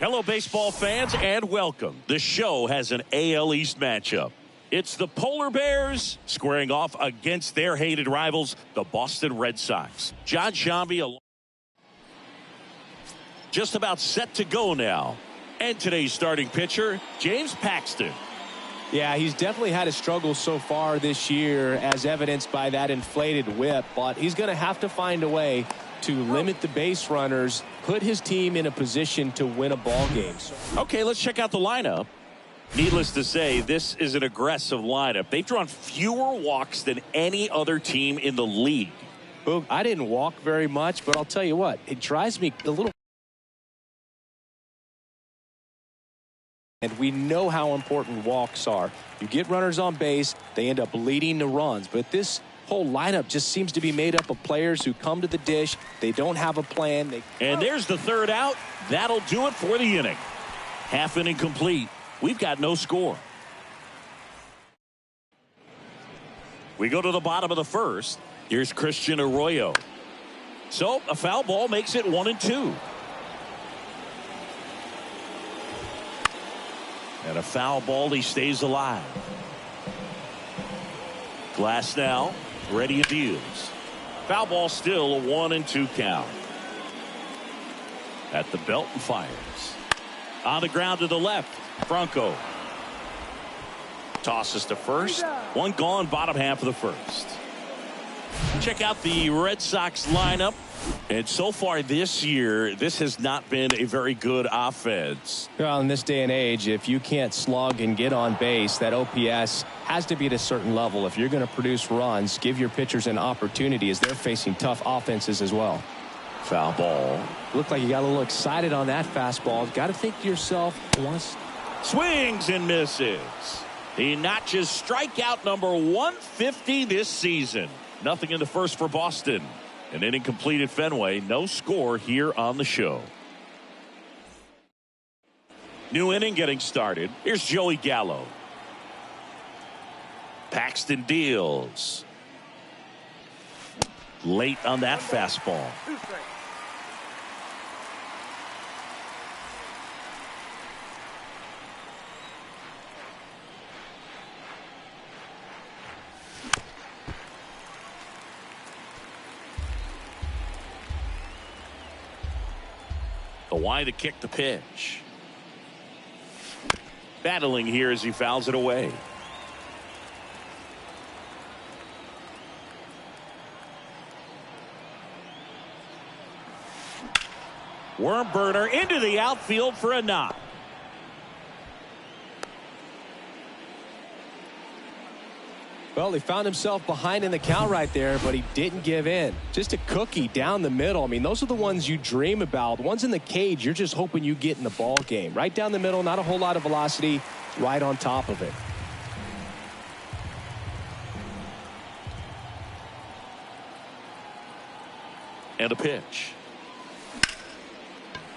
Hello, baseball fans, and welcome. The show has an AL East matchup. It's the Polar Bears squaring off against their hated rivals, the Boston Red Sox. John Shambi just about set to go now. And today's starting pitcher, James Paxton. Yeah, he's definitely had a struggle so far this year, as evidenced by that inflated whip. But he's going to have to find a way to limit the base runners, put his team in a position to win a ball game. Okay, let's check out the lineup. Needless to say, this is an aggressive lineup. They've drawn fewer walks than any other team in the league. Boog, I didn't walk very much, but I'll tell you what, it drives me a little. And we know how important walks are. You get runners on base, they end up leading to runs. But this whole lineup just seems to be made up of players who come to the dish. They don't have a plan. And there's the third out. That'll do it for the inning. Half inning complete. We've got no score. We go to the bottom of the first. Here's Christian Arroyo. So a foul ball makes it 1-2. And a foul ball, he stays alive. Glass now, ready and deals. Foul ball, still a 1-2 count. At the belt and fires. On the ground to the left, Franco. Tosses to first. One gone, bottom half of the first. Check out the Red Sox lineup. And so far this year, this has not been a very good offense. Well, in this day and age, if you can't slug and get on base, that OPS has to be at a certain level. If you're going to produce runs, give your pitchers an opportunity, as they're facing tough offenses as well. Foul ball. Looked like you got a little excited on that fastball. Got to think to yourself once. Swings and misses. He notches strikeout number 150 this season. Nothing in the first for Boston. An inning complete at Fenway. No score here on the show. New inning getting started. Here's Joey Gallo. Paxton deals. Late on that fastball. Why to kick the pitch. Battling here as he fouls it away. Worm burner into the outfield for a knock. Well, he found himself behind in the count right there, but he didn't give in. Just a cookie down the middle. I mean, those are the ones you dream about. The ones in the cage, you're just hoping you get in the ball game. Right down the middle, not a whole lot of velocity, right on top of it. And a pitch.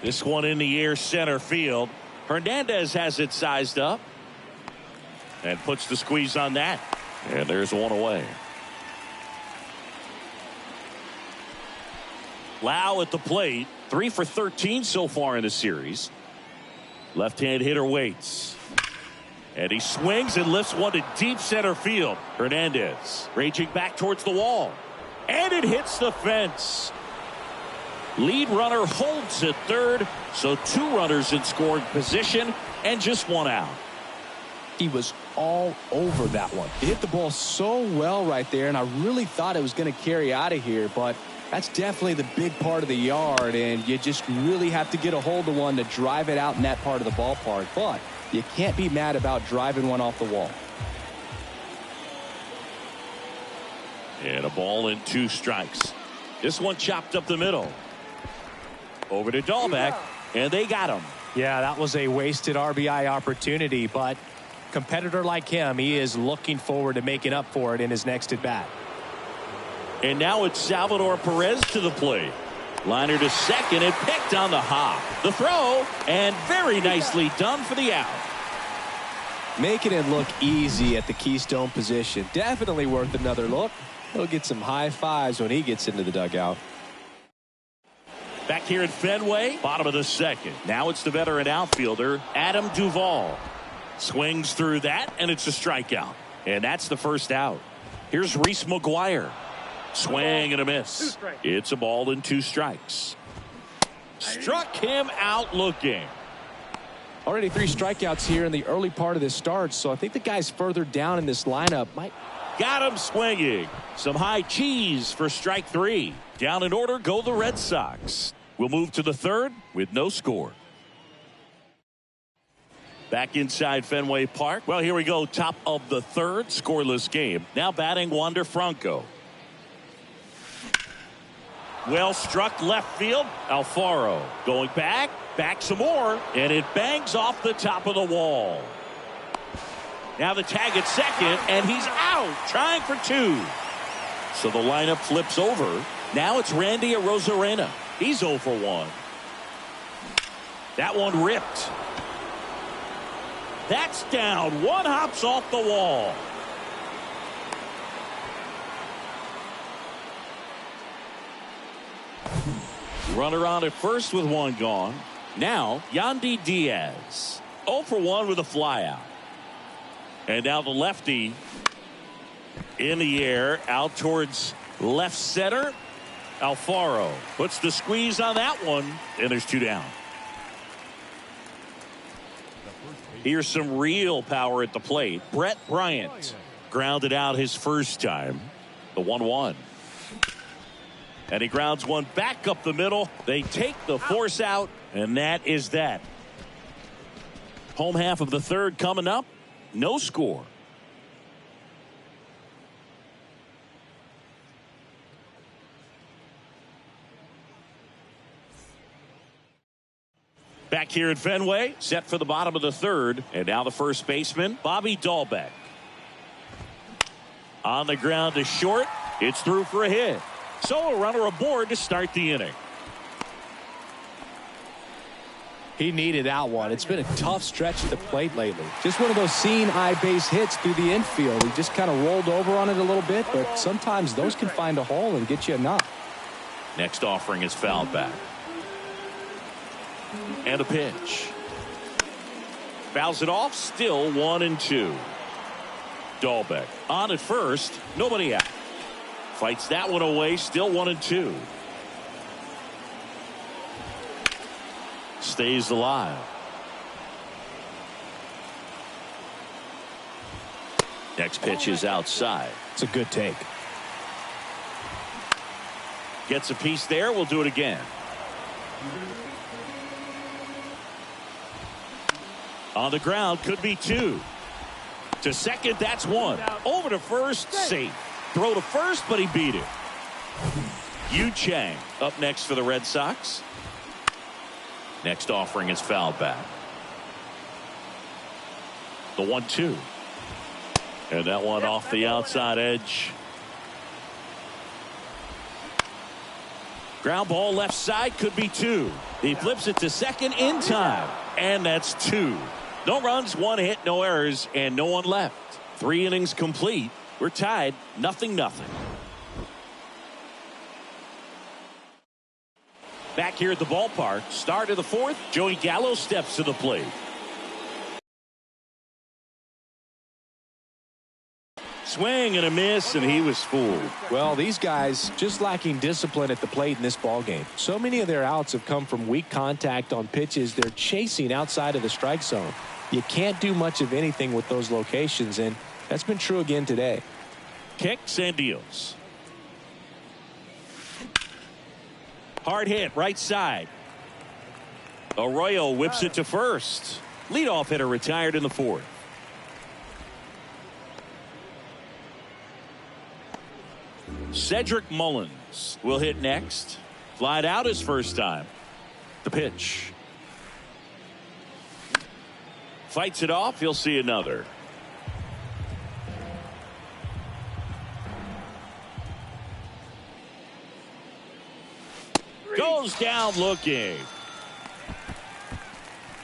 This one in the air, center field. Hernandez has it sized up. And puts the squeeze on that. And there's one away. Lau at the plate. 3 for 13 so far in the series. Left-hand hitter waits. And he swings and lifts one to deep center field. Hernandez raging back towards the wall. And it hits the fence. Lead runner holds at third. So 2 runners in scoring position and just 1 out. He was all over that one. He hit the ball so well right there, and I really thought it was going to carry out of here, but that's definitely the big part of the yard, and you just really have to get a hold of one to drive it out in that part of the ballpark. But you can't be mad about driving one off the wall. And a ball and 2 strikes. This one chopped up the middle. Over to Dahlbeck, and they got him. Yeah, that was a wasted RBI opportunity, but competitor like him, he is looking forward to making up for it in his next at bat. And now it's Salvador Perez to the plate. Liner to second and picked on the hop. The throw, and very nicely done for the out. Making it look easy at the keystone position. Definitely worth another look. He'll get some high fives when he gets into the dugout. Back here at Fenway, bottom of the second. Now it's the veteran outfielder, Adam Duvall. Swings through that, and it's a strikeout. And that's the first out. Here's Reese McGuire. Swing and a miss. It's a ball and 2 strikes. Struck him out looking. Already 3 strikeouts here in the early part of this start, so I think the guys further down in this lineup might. Got him swinging. Some high cheese for strike 3. Down in order go the Red Sox. We'll move to the third with no score. Back inside Fenway Park. Well, here we go. Top of the third, scoreless game. Now batting Wander Franco. Well struck left field. Alfaro going back some more, and it bangs off the top of the wall. Now the tag at second, and he's out, trying for 2. So the lineup flips over. Now it's Randy Arozarena. He's 0 for 1. That one ripped. That's down. One hops off the wall. Runner on at first with 1 gone. Now Yandy Diaz 0 for 1 with a flyout. And now the lefty in the air out towards left center. Alfaro puts the squeeze on that one, and there's 2 down. Here's some real power at the plate. Brett Bryant grounded out his first time. The 1-1. And he grounds one back up the middle. They take the force out, and that is that. Home half of the third coming up. No score. Back here at Fenway, set for the bottom of the third. And now the first baseman, Bobby Dahlbeck. On the ground to short. It's through for a hit. So a runner aboard to start the inning. He needed that one. It's been a tough stretch at the plate lately. Just one of those seeing eye base hits through the infield. He just kind of rolled over on it a little bit, but sometimes those can find a hole and get you a knock. Next offering is fouled back. And a pitch. Fouls it off. Still 1-2. Dahlbeck on at first. Nobody out. Fights that one away. Still 1-2. Stays alive. Next pitch is outside. It's a good take. Gets a piece there. We'll do it again. On the ground, could be 2. To second, that's 1. Over to first, safe. Throw to first, but he beat it. Yu Chang up next for the Red Sox. Next offering is fouled back. The 1-2. And that one off the outside edge. Ground ball left side, could be 2. He flips it to second in time. And that's 2. No runs, 1 hit, no errors, and no one left. 3 innings complete. We're tied 0-0. Back here at the ballpark, start of the fourth. Joey Gallo steps to the plate. Swing and a miss, and he was fooled. Well, these guys just lacking discipline at the plate in this ballgame. So many of their outs have come from weak contact on pitches they're chasing outside of the strike zone. You can't do much of anything with those locations, and that's been true again today. Kicks and deals. Hard hit, right side. Arroyo whips it to first. Leadoff hitter retired in the fourth. Cedric Mullins will hit next. Flied out his first time. The pitch. Fights it off. He'll see another. Goes down looking.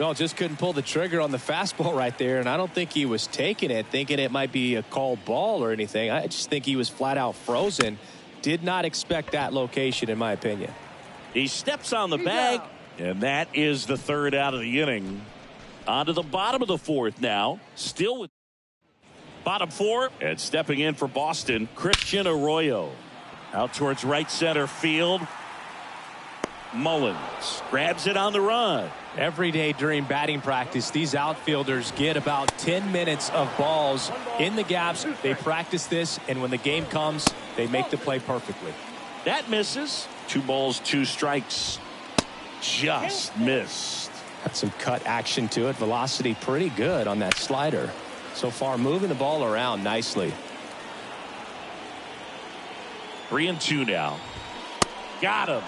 No, just couldn't pull the trigger on the fastball right there, and I don't think he was taking it thinking it might be a called ball or anything. I just think he was flat out frozen. Did not expect that location, in my opinion. He steps on the bag, and that is the third out of the inning. On to the bottom of the fourth now. Still with bottom four, and stepping in for Boston, Christian Arroyo. Out towards right center field. Mullins grabs it on the run. Every day during batting practice, these outfielders get about 10 minutes of balls in the gaps. They practice this, and when the game comes, they make the play perfectly. That misses. 2 balls, 2 strikes. Just missed. Got some cut action to it. Velocity pretty good on that slider. So far, moving the ball around nicely. 3-2 now. Got him.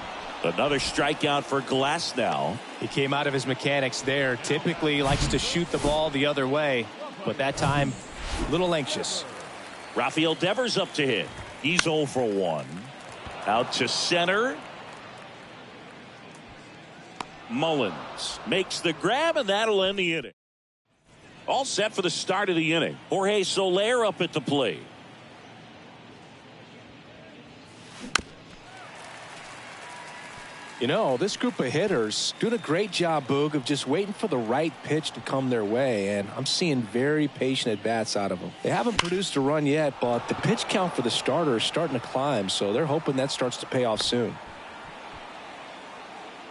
Another strikeout for Glasnow. He came out of his mechanics there. Typically likes to shoot the ball the other way, but that time, a little anxious. Rafael Devers up to hit. He's 0 for 1. Out to center. Mullins makes the grab, and that'll end the inning. All set for the start of the inning. Jorge Soler up at the plate. You know, this group of hitters doing a great job, Boog, of just waiting for the right pitch to come their way, and I'm seeing very patient at-bats out of them. They haven't produced a run yet, but the pitch count for the starter is starting to climb, so they're hoping that starts to pay off soon.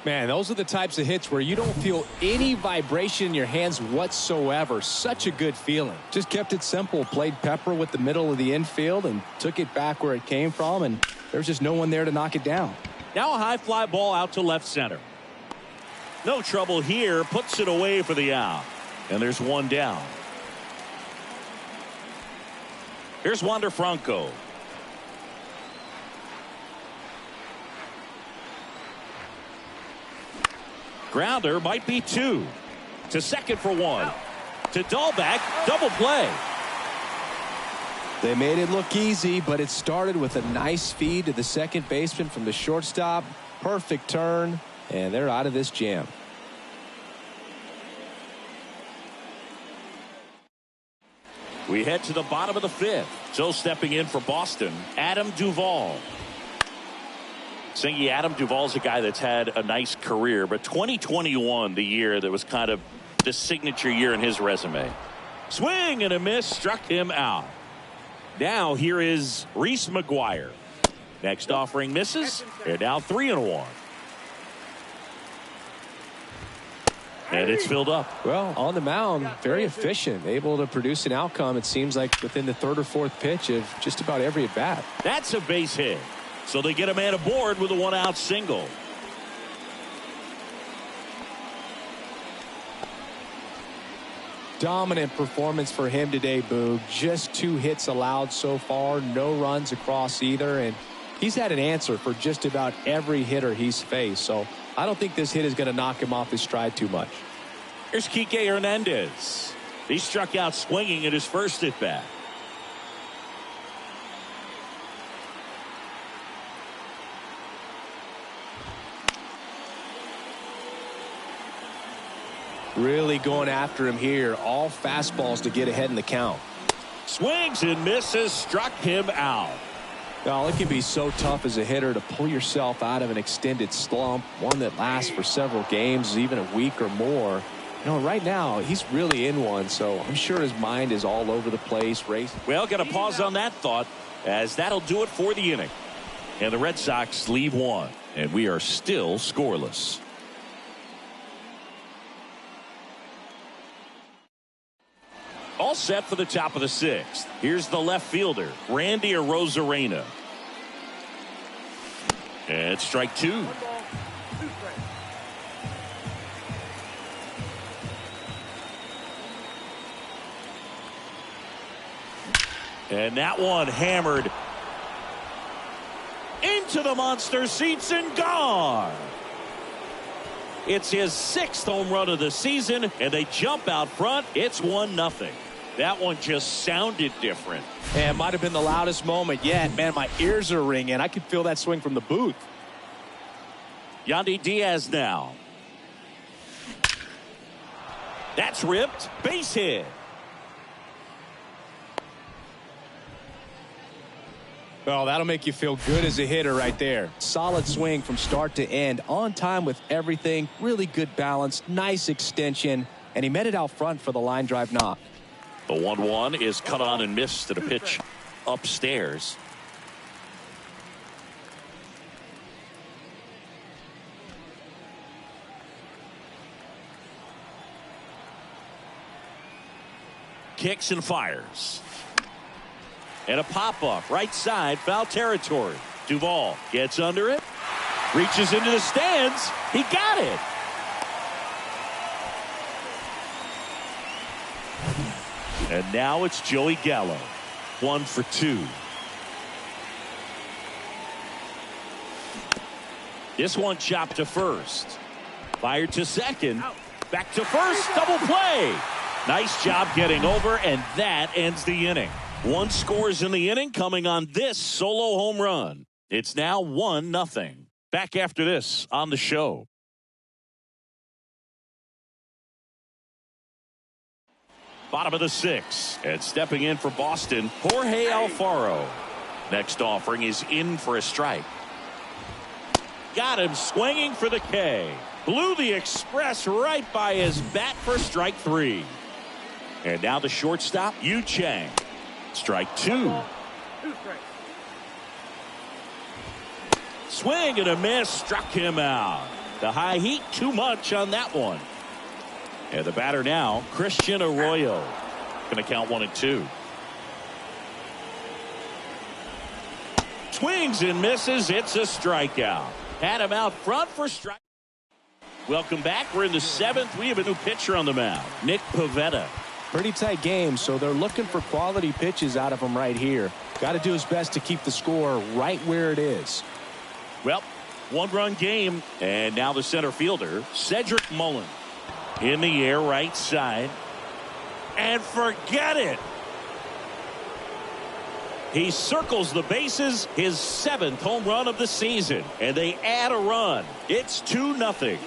Man, those are the types of hits where you don't feel any vibration in your hands whatsoever. Such a good feeling. Just kept it simple, played pepper with the middle of the infield, and took it back where it came from, and there's just no one there to knock it down. Now a high fly ball out to left center. No trouble here. Puts it away for the out. And there's one down. Here's Wander Franco. Grounder might be 2. To second for 1. To Dahlbeck. Double play. They made it look easy, but it started with a nice feed to the second baseman from the shortstop. Perfect turn, and they're out of this jam. We head to the bottom of the 5th. So stepping in for Boston, Adam Duvall. Singy, Adam Duvall's a guy that's had a nice career, but 2021, the year that was kind of the signature year in his resume. Swing and a miss, struck him out. Now here is Reese McGuire. Next offering misses. They're now 3-1. And it's filled up. Well, on the mound, very efficient, able to produce an outcome, it seems like, within the 3rd or 4th pitch of just about every at-bat. That's a base hit. So they get a man aboard with a 1-out single. Dominant performance for him today, Boog. Just 2 hits allowed so far, no runs across either, and he's had an answer for just about every hitter he's faced. So I don't think this hit is going to knock him off his stride too much. Here's Kike Hernandez. He struck out swinging in his first at bat. Really going after him here. All fastballs to get ahead in the count. Swings and misses, struck him out. Well, it can be so tough as a hitter to pull yourself out of an extended slump, one that lasts for several games, even a week or more. You know, right now, he's really in one, so I'm sure his mind is all over the place, racing. Well, got to pause on that thought, as that'll do it for the inning. And the Red Sox leave 1, and we are still scoreless. All set for the top of the 6th. Here's the left fielder, Randy Arozarena. And strike 2. And that one hammered into the monster seats and gone. It's his 6th home run of the season, and they jump out front. It's 1-0. That one just sounded different. And it might have been the loudest moment yet. Man, my ears are ringing. I could feel that swing from the booth. Yandy Diaz now. That's ripped. Base hit. Well, that'll make you feel good as a hitter right there. Solid swing from start to end, on time with everything, really good balance, nice extension, and he met it out front for the line drive knock. The 1-1 is cut on and missed to the pitch upstairs. Kicks and fires. And a pop-up, right side, foul territory. Duvall gets under it, reaches into the stands. He got it. And now it's Joey Gallo, 1 for 2. This one chopped to first. Fired to second. Back to first. Double play. Nice job getting over, and that ends the inning. 1 scores in the inning coming on this solo home run. It's now 1-0. Back after this on the show. Bottom of the 6th, and stepping in for Boston, Jorge Alfaro. Next offering is in for a strike. Got him swinging for the K. Blew the express right by his bat for strike 3. And now the shortstop, Yu Chang. Strike 2. Swing and a miss, struck him out. The high heat, too much on that one. And the batter now, Christian Arroyo. Going to count 1 and 2. Swings and misses. It's a strikeout. Had him out front for strike. Welcome back. We're in the 7th. We have a new pitcher on the mound, Nick Pivetta. Pretty tight game, so they're looking for quality pitches out of him right here. Got to do his best to keep the score right where it is. Well, 1-run game, and now the center fielder, Cedric Mullen. In the air, right side. And forget it. He circles the bases, his 7th home run of the season. And they add a run. It's 2-0.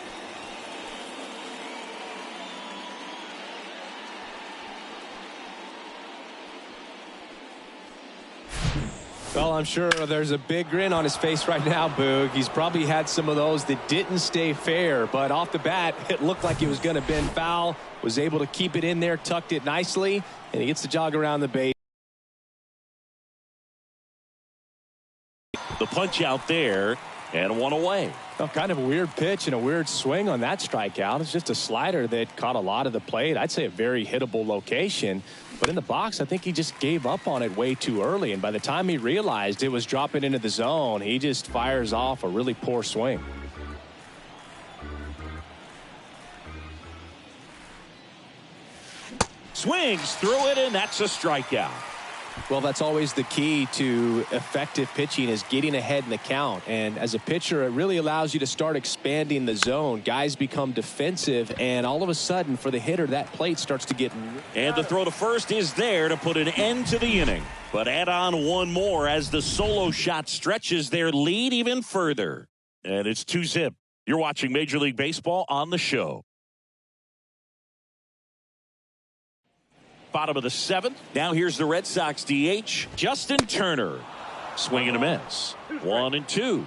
Well, I'm sure there's a big grin on his face right now, Boog. He's probably had some of those that didn't stay fair, but off the bat, it looked like it was going to bend foul. Was able to keep it in there, tucked it nicely, and he gets the jog around the base. The punch out there, and 1 away. Well, kind of a weird pitch and a weird swing on that strikeout. It's just a slider that caught a lot of the plate. I'd say a very hittable location. But in the box, I think he just gave up on it way too early. And by the time he realized it was dropping into the zone, he just fires off a really poor swing. Swings through it, and that's a strikeout. Well, that's always the key to effective pitching, is getting ahead in the count. And as a pitcher, it really allows you to start expanding the zone. Guys become defensive, and all of a sudden, for the hitter, that plate starts to get... And the throw to first is there to put an end to the inning. But add on 1 more as the solo shot stretches their lead even further. And it's 2-0. You're watching Major League Baseball on the show. Bottom of the 7th. Now here's the Red Sox DH, Justin Turner. Swing and a miss. 1 and 2.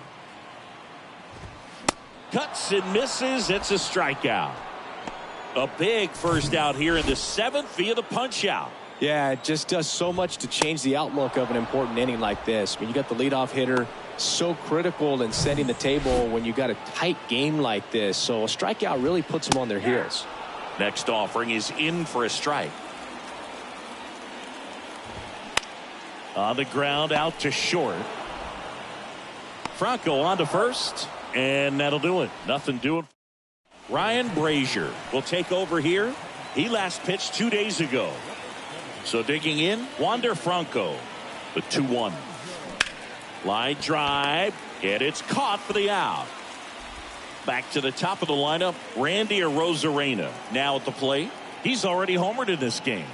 Cuts and misses. It's a strikeout. A big first out here in the 7th via the punch out. Yeah, it just does so much to change the outlook of an important inning like this. I mean, you got the leadoff hitter, so critical in setting the table when you got a tight game like this. So a strikeout really puts them on their heels. Next offering is in for a strike. On the ground, out to short. Franco on to first, and that'll do it. Nothing doing. Ryan Brazier will take over here. He last pitched 2 days ago. So digging in, Wander Franco, the 2-1. Line drive, and it's caught for the out. Back to the top of the lineup, Randy Arozarena now at the plate. He's already homered in this game.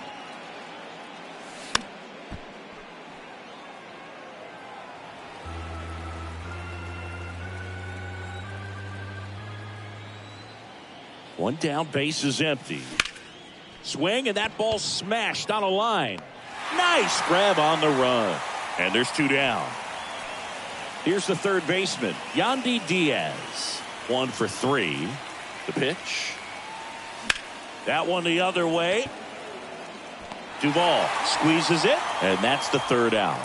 One down, base is empty. Swing, and that ball smashed on a line. Nice grab on the run. And there's 2 down. Here's the third baseman, Yandy Diaz. 1 for 3. The pitch. That one the other way. Duvall squeezes it, and that's the third out.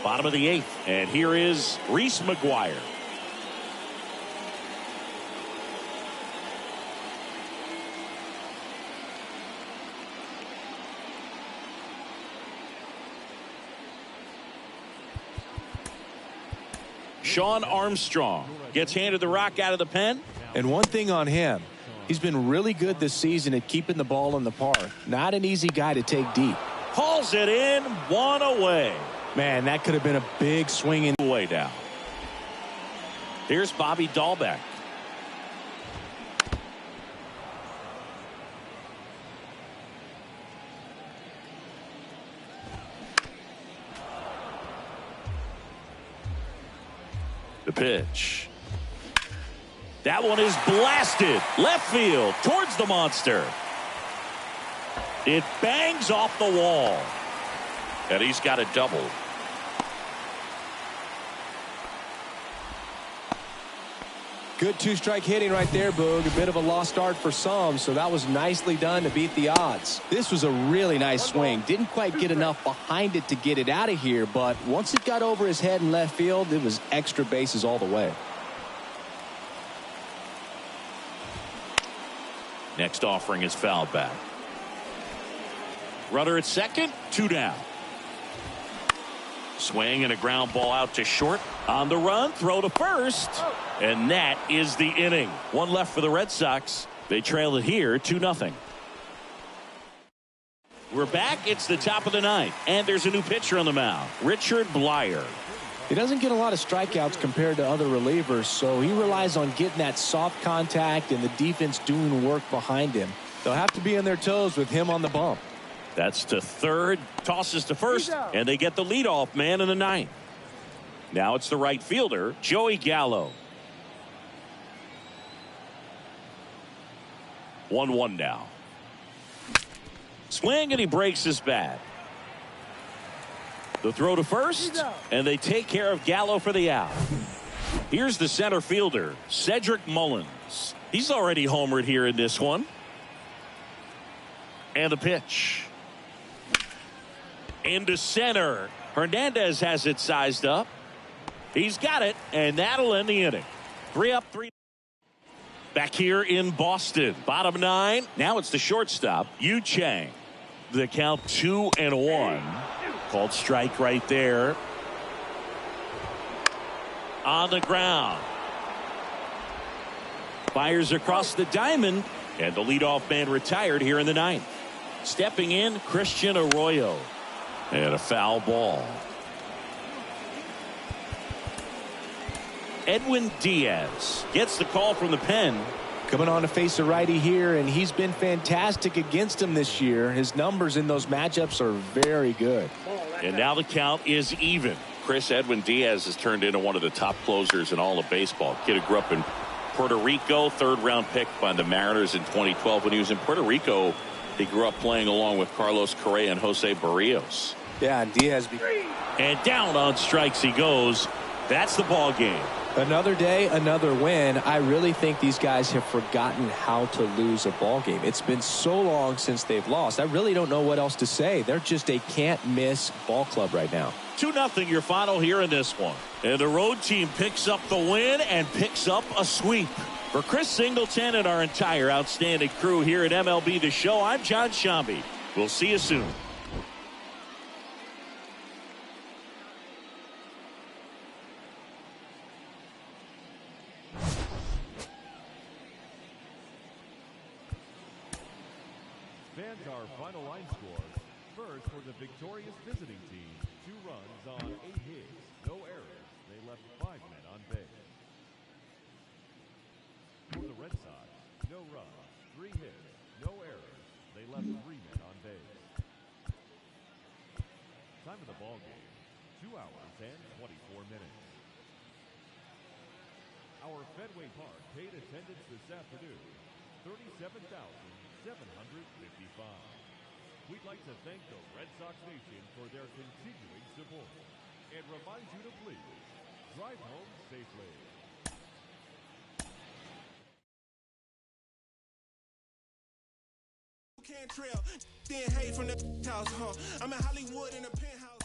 Bottom of the 8th, and here is Reese McGuire. Sean Armstrong gets handed the rock out of the pen. And one thing on him, he's been really good this season at keeping the ball in the park. Not an easy guy to take deep. Hauls it in, 1 away. Man, that could have been a big swing in. Way down. Here's Bobby Dahlbeck. The pitch. That one is blasted left field towards the monster. It bangs off the wall. And he's got a double. Good 2-strike hitting right there, Boog. A bit of a lost start for some, so that was nicely done to beat the odds. This was a really nice swing. Didn't quite get enough behind it to get it out of here, but once it got over his head in left field, it was extra bases all the way. Next offering is fouled back. Runner at second, 2 down. Swing and a ground ball out to short. On the run, throw to first. And that is the inning. 1 left for the Red Sox. They trail it here 2-0. We're back. It's the top of the 9th. And there's a new pitcher on the mound, Richard Blyer. He doesn't get a lot of strikeouts compared to other relievers, so he relies on getting that soft contact and the defense doing work behind him. They'll have to be on their toes with him on the bump. That's to third, tosses to first, and they get the leadoff man in the 9th. Now it's the right fielder, Joey Gallo. 1-1 now. Swing, and he breaks his bat. The throw to first, and they take care of Gallo for the out. Here's the center fielder, Cedric Mullins. He's already homered here in this one. And the pitch. Into center. Hernandez has it sized up. He's got it, and that'll end the inning. 3 up, 3. Back here in Boston. Bottom 9. Now it's the shortstop, Yu Chang. The count 2-1. Called strike right there. On the ground. Fires across the diamond, and the leadoff man retired here in the 9th. Stepping in, Christian Arroyo. And a foul ball. Edwin Diaz gets the call from the pen. Coming on to face a righty here, and he's been fantastic against him this year. His numbers in those matchups are very good. And now the count is even. Chris, Edwin Diaz has turned into one of the top closers in all of baseball. Kid who grew up in Puerto Rico, 3rd-round pick by the Mariners in 2012. When he was in Puerto Rico, he grew up playing along with Carlos Correa and Jose Barrios. Yeah, and Diaz. And down on strikes he goes. That's the ball game. Another day, another win. I really think these guys have forgotten how to lose a ball game. It's been so long since they've lost. I really don't know what else to say. They're just a can't-miss ball club right now. 2-0 your final here in this one. And the road team picks up the win and picks up a sweep. For Chris Singleton and our entire outstanding crew here at MLB The Show, I'm John Shambi. We'll see you soon. Fans, our final line scores. First, for the victorious visiting team, 2 runs on 8 hits, no errors. They left 5 men on base. For the Red Sox, no runs, 3 hits, no errors. They left 3 men on base. Time of the ball game, 2 hours and 24 minutes. Our Fenway Park paid attendance this afternoon, 37,755. We'd like to thank the Red Sox Nation for their continuing support and remind you to please drive home safely. Can't trail, then hate from the house, huh? I'm in Hollywood in a penthouse.